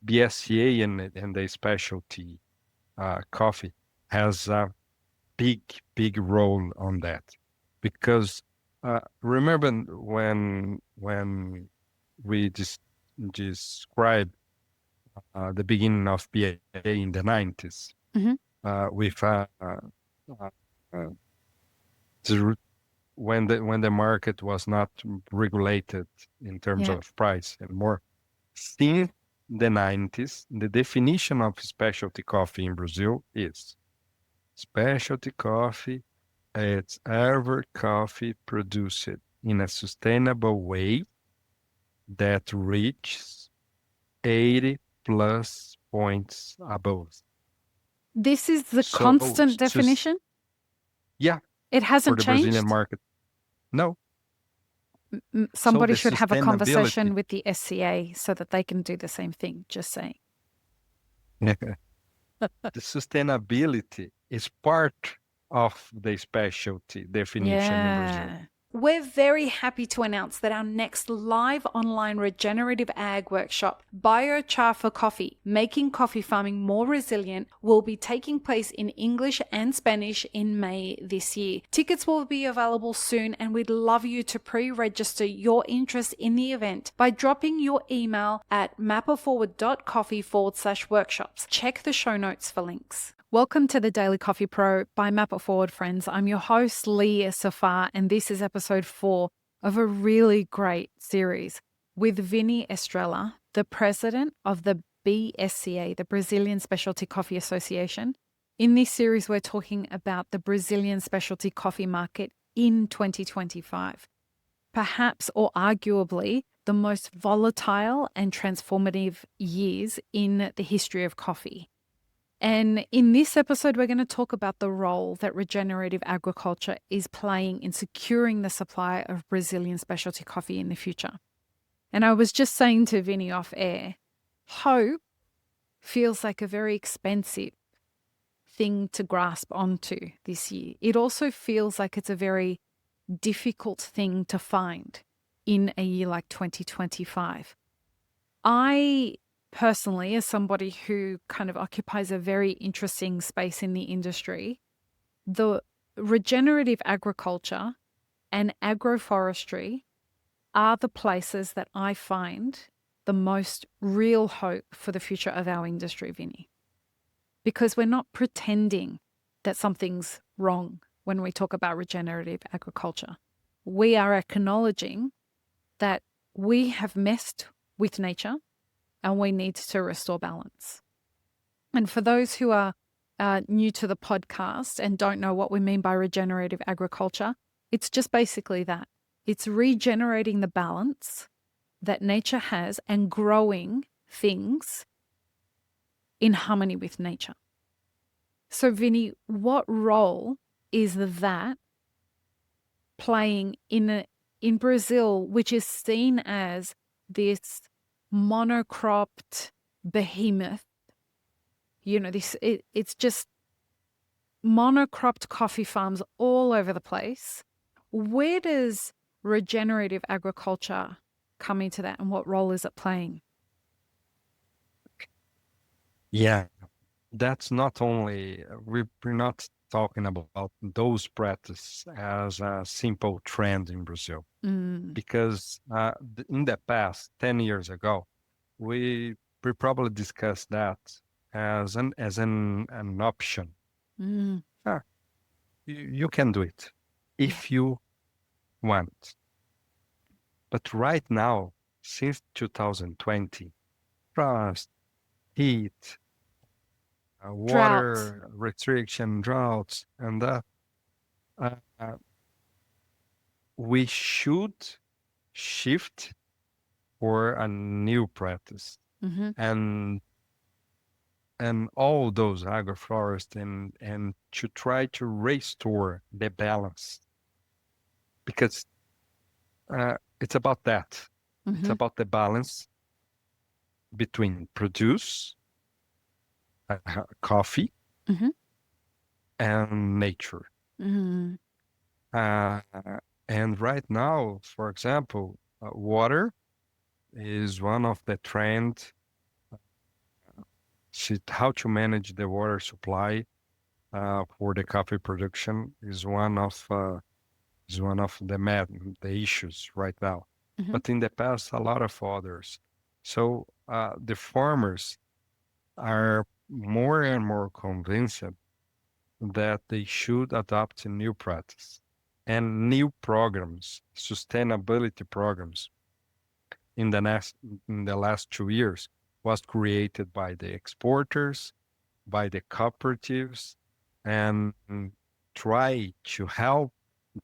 BSCA and the specialty coffee has a big role on that, because remember when we described the beginning of BSCA in the 90s Mm-hmm. with uh, the when the market was not regulated in terms Yeah. of price and more. Since the 90s, the definition of specialty coffee in Brazil is specialty coffee. It's every coffee produced in a sustainable way that reaches 80 plus points above. This is the So, constant definition? yeah, It for hasn't the Brazilian changed? market, no. So Somebody the should have a sustainability, conversation with the SCA so that they can do the same thing, just saying. the sustainability is part of the specialty definition in Brazil. Yeah. We're very happy to announce that our next live online regenerative ag workshop, Biochar for Coffee, Making Coffee Farming More Resilient, will be taking place in English and Spanish in May this year. Tickets will be available soon, and we'd love you to pre-register your interest in the event by dropping your email at mapperforward.coffee/workshops. Check the show notes for links. Welcome to the Daily Coffee Pro by Map It Forward, friends. I'm your host, Lee Safar, and this is episode 4 of a really great series with Vini Estrela, the president of the BSCA, the Brazilian Specialty Coffee Association. In this series, we're talking about the Brazilian specialty coffee market in 2025. Perhaps, or arguably, the most volatile and transformative years in the history of coffee. And in this episode, we're going to talk about the role that regenerative agriculture is playing in securing the supply of Brazilian specialty coffee in the future. And I was just saying to Vini off air, hope feels like a very expensive thing to grasp onto this year. It also feels like it's a very difficult thing to find in a year like 2025. I personally, as somebody who kind of occupies a very interesting space in the industry, the regenerative agriculture and agroforestry are the places that I find the most real hope for the future of our industry, Vinny. Because we're not pretending that something's wrong when we talk about regenerative agriculture. We are acknowledging that we have messed with nature and we need to restore balance. And for those who are new to the podcast and don't know what we mean by regenerative agriculture, it's just basically that. It's regenerating the balance that nature has and growing things in harmony with nature. So, Vinny, what role is that playing in Brazil, which is seen as this monocropped behemoth? You know, it's just monocropped coffee farms all over the place. Where does regenerative agriculture come into that, and what role is it playing? Yeah, that's not only, we're not talking about those practices as a simple trend in Brazil, because in the past 10 years ago, we probably discussed that as an option. Ah, you can do it if you want. But right now, since 2020, frost, heat, Drought. water restriction, droughts, and uh, we should shift for a new practice. Mm-hmm. And all those agroforest and to try to restore the balance, because it's about that. It's Mm-hmm. about the balance between produce coffee Mm-hmm. and nature. Mm-hmm. Uh, and right now, for example, water is one of the trend how to manage the water supply for the coffee production is one of the issues right now. Mhm. But in the past, a lot of others. So the farmers are more and more convinced that they should adopt a new practice and new programs, sustainability programs in the last 2 years was created by the exporters, by the cooperatives, and try to help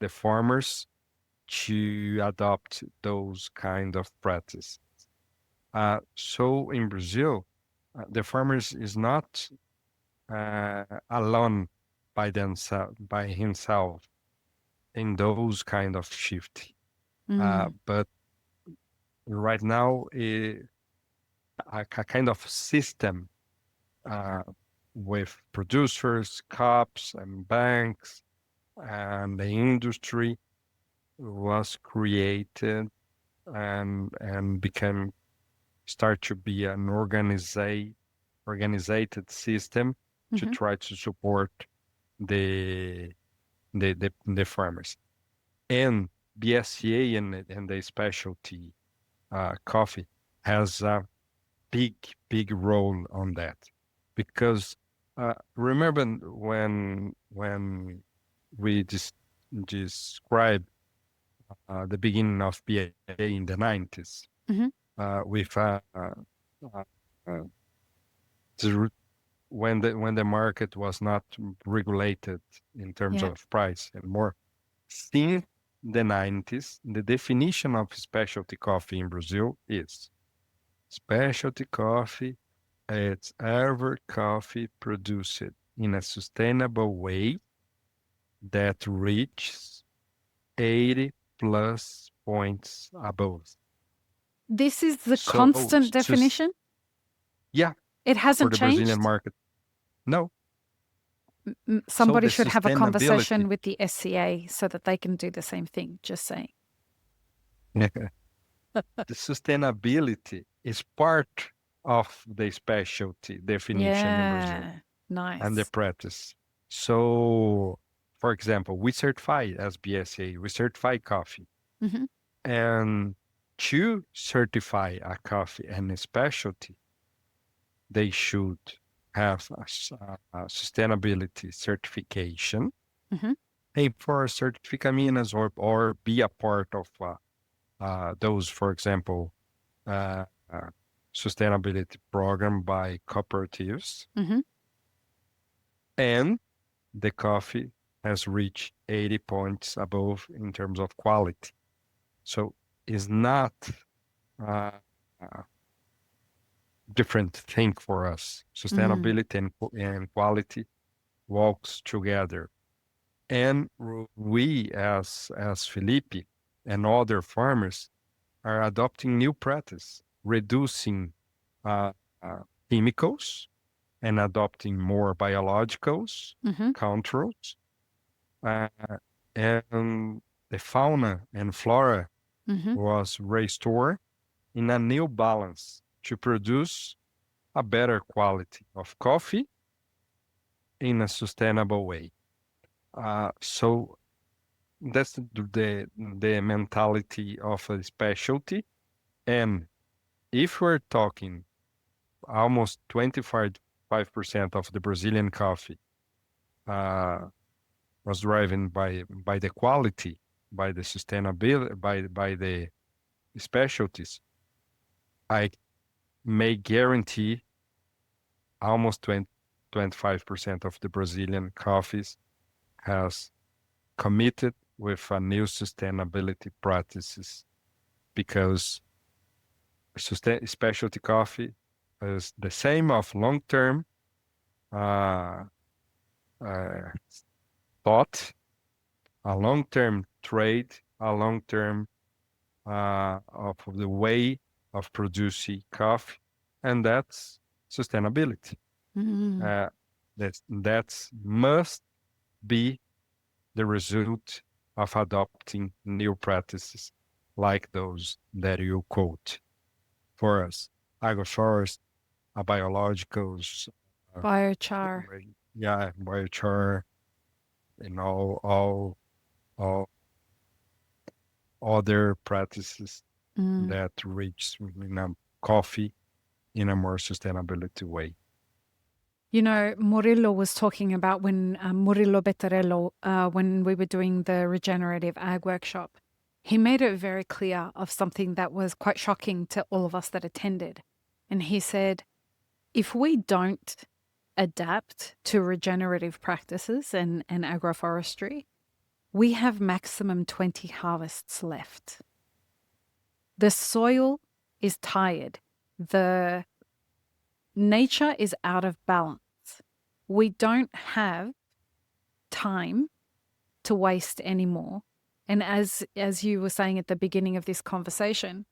the farmers to adopt those kind of practices. So in Brazil, the farmers is not alone by himself in those kind of shift. But right now, a kind of system uh, with producers, COPs, and banks, and the industry was created and became start to be an organized system to Mhm. try to support the the farmers. And BSCA and the specialty coffee has a big role on that because remember when we described the beginning of BSCA in the 90s Mhm. with uh, the when the market was not regulated in terms Yeah. of price and more. Since the 90s, the definition of specialty coffee in Brazil is specialty coffee. It's every coffee produced in a sustainable way that reaches 80 plus points above. This is the So, constant definition? yeah, It for hasn't the Brazilian changed? market, no. So Somebody the should have a sustainability, conversation with the SCA so that they can do the same thing, just saying. the sustainability is part of the specialty definition in Brazil Yeah. and the Nice. practice. So, for example, we certify as BSA, we certify coffee. Mhm. And to certify a coffee and a specialty, they should have a sustainability certification. Mhm. Hey, for certificaminas or be a part of those, for example, uh, uh, sustainability program by cooperatives, Mhm. and the coffee has reached 80 points above in terms of quality. So it's not uh, a different thing for us. Mm. Sustainability and quality walks together. And we, as Felipe and other farmers, are adopting new practice, reducing uh, uh, chemicals and adopting more biologicals, Mhm. controls, uh, and the fauna and flora Mhm. was restored in a new balance to produce a better quality of coffee in a sustainable way. So that's the mentality of a specialty. And if we're talking almost 25% of the Brazilian coffee uh, was driven by the quality, by the sustainability, by the specialties, I may guarantee almost 25% of the Brazilian coffees has committed with a new sustainability practices because specialty coffee is the same of long-term uh, uh, thought, a long-term trade, a long-term of the way of producing coffee, and that's sustainability. Mm. Uh, that's must be the result of adopting new practices like those that you quote for us. Agroforest, biologicals, Biochar. yeah, biochar, and all other practices Mm. that reach coffee in a more sustainability way. You know, Murillo was talking about when Murillo Bettarello, when we were doing the regenerative ag workshop, he made it very clear of something that was quite shocking to all of us that attended. And he said, if we don't adapt to regenerative practices and agroforestry, we have maximum 20 harvests left. The soil is tired. The nature is out of balance. We don't have time to waste anymore. And as you were saying at the beginning of this conversation,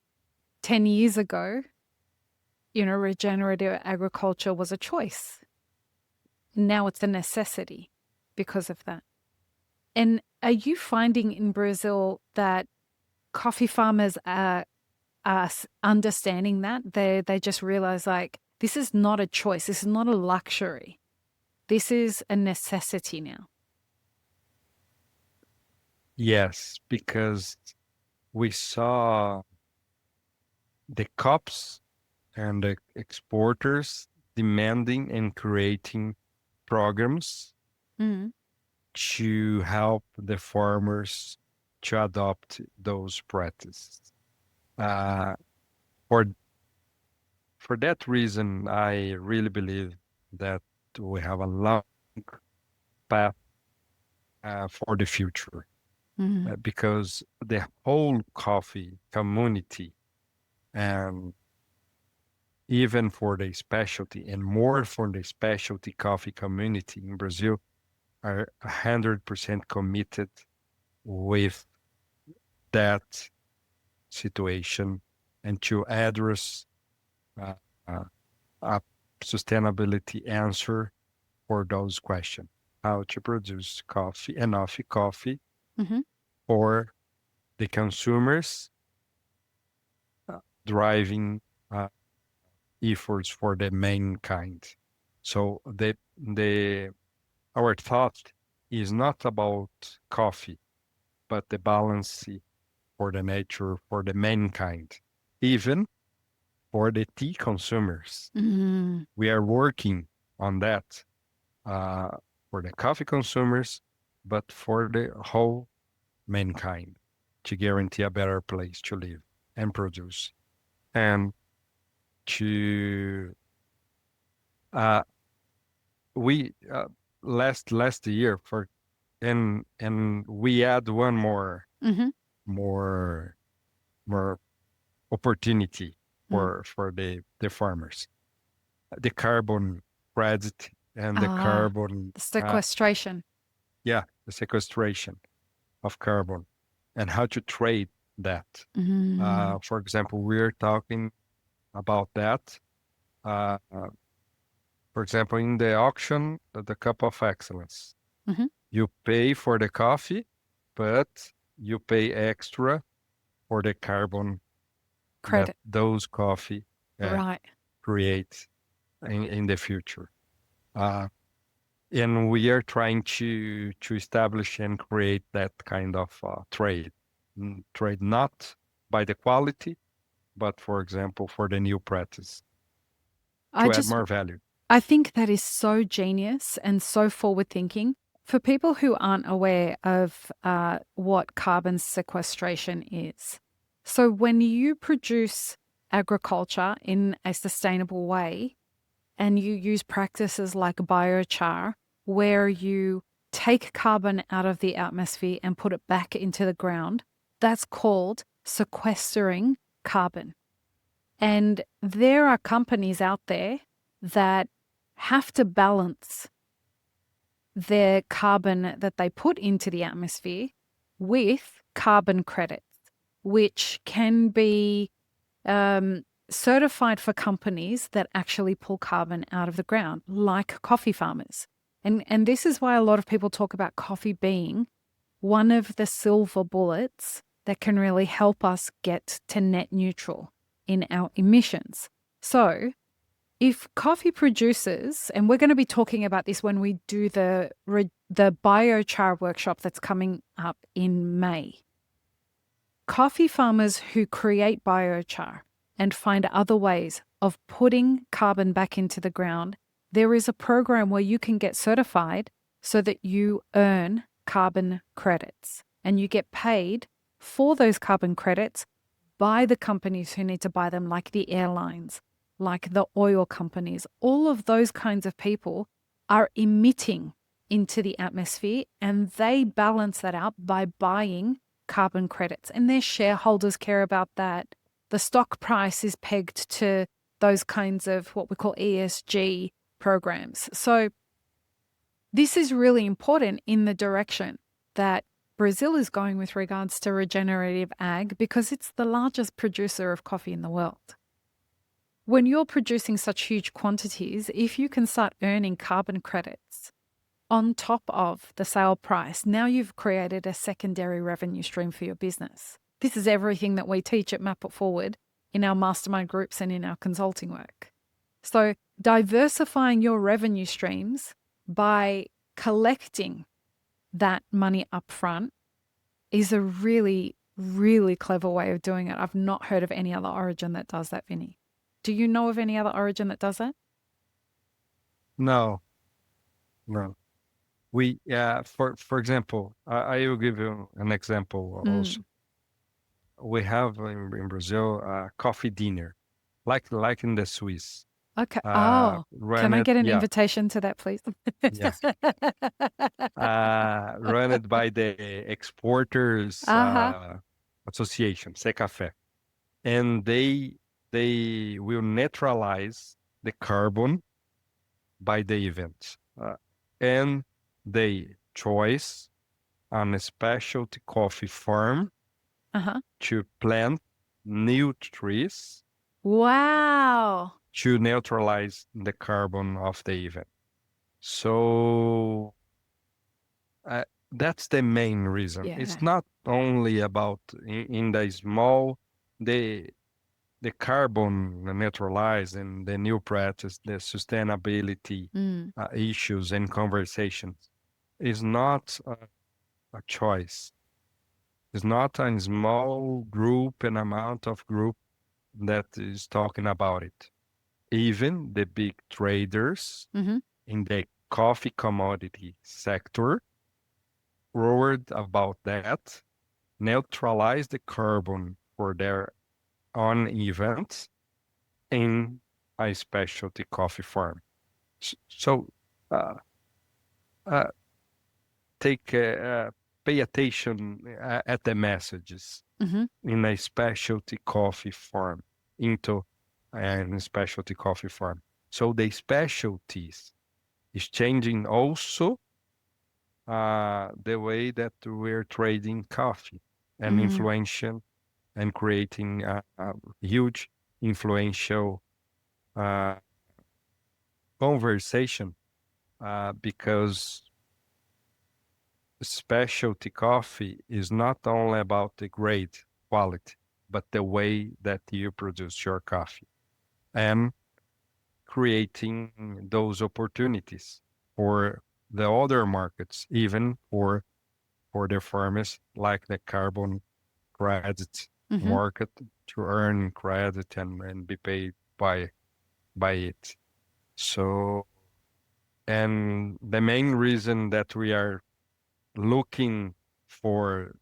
10 years ago, you know, regenerative agriculture was a choice. Now it's a necessity because of that. And are you finding in Brazil that coffee farmers are understanding that? They just realize, like, this is not a choice. This is not a luxury. This is a necessity now. Yes, because we saw the COPs and the exporters demanding and creating programs Mm. to help the farmers to adopt those practices. Uh, for for that reason, I really believe that we have a long path for the future, Mm. because the whole coffee community, and even for the specialty and more for the specialty coffee community in Brazil, are 100% committed with that situation and to address uh, uh, a sustainability answer for those questions. How to produce coffee, enough coffee Mm-hmm. for the consumers, driving uh, efforts for the mankind. So the our thought is not about coffee, but the balance for the nature, for the mankind, even for the tea consumers. Mm. We are working on that uh, for the coffee consumers, but for the whole mankind, to guarantee a better place to live and produce, and to uh, we last year for and we add one Mm-hmm. more more opportunity Mm. for the farmers, the carbon credit and the Ah, carbon the sequestration. the sequestration of carbon, and how to trade that. Mm. For example, we're talking about that. Uh, for example, in the auction, the Cup of Excellence, Mm-hmm. you pay for the coffee, but you pay extra for the carbon that Credit. those coffee Right. create in the future. And we are trying to establish and create that kind of trade. Trade not by the quality, but for example, for the new practice I to add just more value. I think that is so genius and so forward thinking. For people who aren't aware of what carbon sequestration is, so when you produce agriculture in a sustainable way and you use practices like biochar, where you take carbon out of the atmosphere and put it back into the ground, that's called sequestering carbon. And there are companies out there that have to balance their carbon that they put into the atmosphere with carbon credits, which can be certified for companies that actually pull carbon out of the ground, like coffee farmers. And this is why a lot of people talk about coffee being one of the silver bullets that can really help us get to net neutral in our emissions. So if coffee producers, and we're going to be talking about this when we do the biochar workshop that's coming up in May. Coffee farmers who create biochar and find other ways of putting carbon back into the ground, there is a program where you can get certified so that you earn carbon credits and you get paid for those carbon credits by the companies who need to buy them, like the airlines, like the oil companies. All of those kinds of people are emitting into the atmosphere, and they balance that out by buying carbon credits, and their shareholders care about that. The stock price is pegged to those kinds of what we call ESG programs. So this is really important in the direction that Brazil is going with regards to regenerative ag, because it's the largest producer of coffee in the world. When you're producing such huge quantities, if you can start earning carbon credits on top of the sale price, now you've created a secondary revenue stream for your business. This is everything that we teach at Map It Forward in our mastermind groups and in our consulting work. So diversifying your revenue streams by collecting that money up front is a really, really clever way of doing it. I've not heard of any other origin that does that, Vinny. Do you know of any other origin that does that? No. We, for example, I will give you an example also. We have in Brazil a coffee dinner, like in the Swiss. Okay. Can I get an invitation to that, please? Yeah. Run it by the Exporters Association, Secafé, and they will neutralize the carbon by the event, and they choose on a specialty coffee farm to plant new trees. Wow. To neutralize the carbon of the event. So that's the main reason. Yeah. It's not only about in the small, the carbon neutralize and the new practice, the sustainability issues and conversations is not a choice. It's not a small group and amount of group that is talking about it. Even the big traders in the coffee commodity sector worried about that, neutralize the carbon for their own events in a specialty coffee farm. So pay attention at the messages in a specialty coffee farm into a specialty coffee farm. So the specialties is changing also the way that we're trading coffee and influential and creating a huge influential conversation because specialty coffee is not only about the grade quality, but the way that you produce your coffee and creating those opportunities for the other markets, even for the farmers, like the carbon credit market, to earn credit and be paid by it. So, and the main reason that we are looking for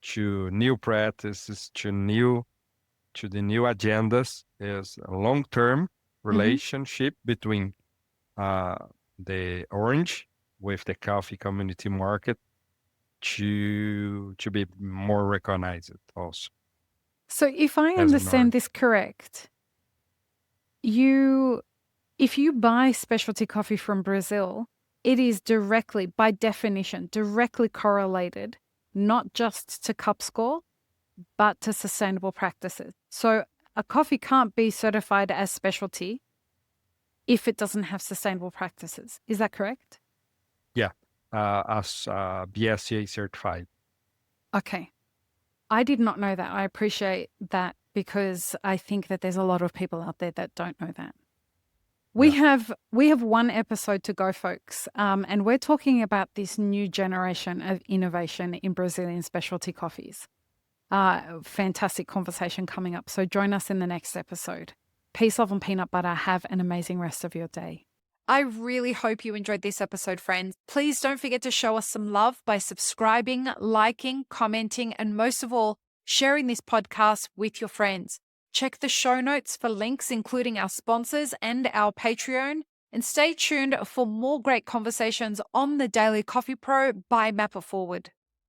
to new practices, to the new agendas is a long-term relationship between the orange with the coffee community market to be more recognized also. So if I understand this correct, if you buy specialty coffee from Brazil, it is directly, by definition, directly correlated, not just to cup score, but to sustainable practices. So a coffee can't be certified as specialty if it doesn't have sustainable practices. Is that correct? Yeah, as BSCA certified. Okay. I did not know that. I appreciate that because I think that there's a lot of people out there that don't know that. We Yeah. have one episode to go, folks, and we're talking about this new generation of innovation in Brazilian specialty coffees. Fantastic conversation coming up. So join us in the next episode. Peace, love, and peanut butter. Have an amazing rest of your day. I really hope you enjoyed this episode, friends. Please don't forget to show us some love by subscribing, liking, commenting, and most of all, sharing this podcast with your friends. Check the show notes for links, including our sponsors and our Patreon. And stay tuned for more great conversations on the Daily Coffee Pro by Map It Forward.